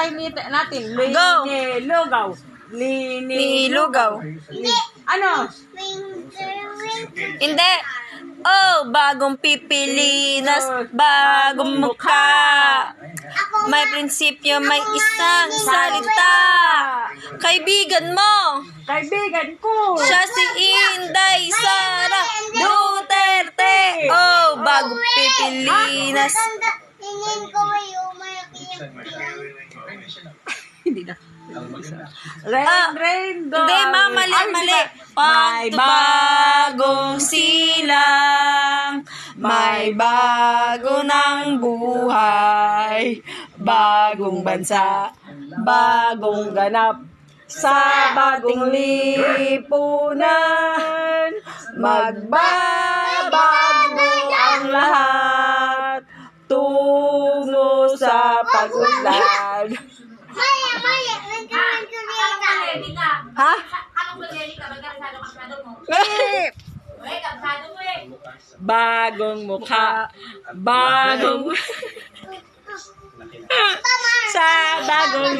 basahin natin. Go. Nilugaw. Nilugaw. Ano? Hindi. Oh, bagong Pipilinas, bagong mukha. May prinsipyo, may isang salita. Kaibigan mo, Kaibigan ko. siya si Inday Sara Duterte. Oh, bagong Pipilinas. Tingin ko yung malaki. Hindi na. Rain, go. Hindi, ma, mali. May Bagong silang, may bago ng buhay, bagong bansa, bagong ganap, sa bagong lipunan, magbabago ang lahat, tungo sa pag-unlad. Maya, nagkaroon ka. Ha? Bagong mukha, bagong sa bagong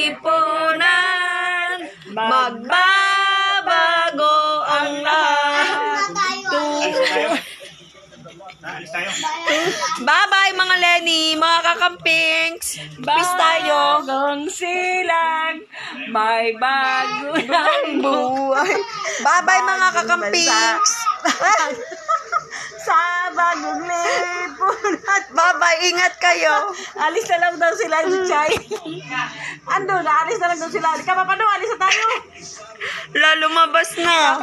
lipunan, magbabago ang lahat. Bye-bye mga Lenny, mga kakampings. Peace tayo. Bagong silang, may bago ng Buhay. Bye-bye mga kakampings. sa bagong lipunan. Bye-bye, ingat kayo. Alis na lang daw sila ni Chay. Ando na, alis na lang daw sila. Kapapano, alis na tayo. Lumabas na.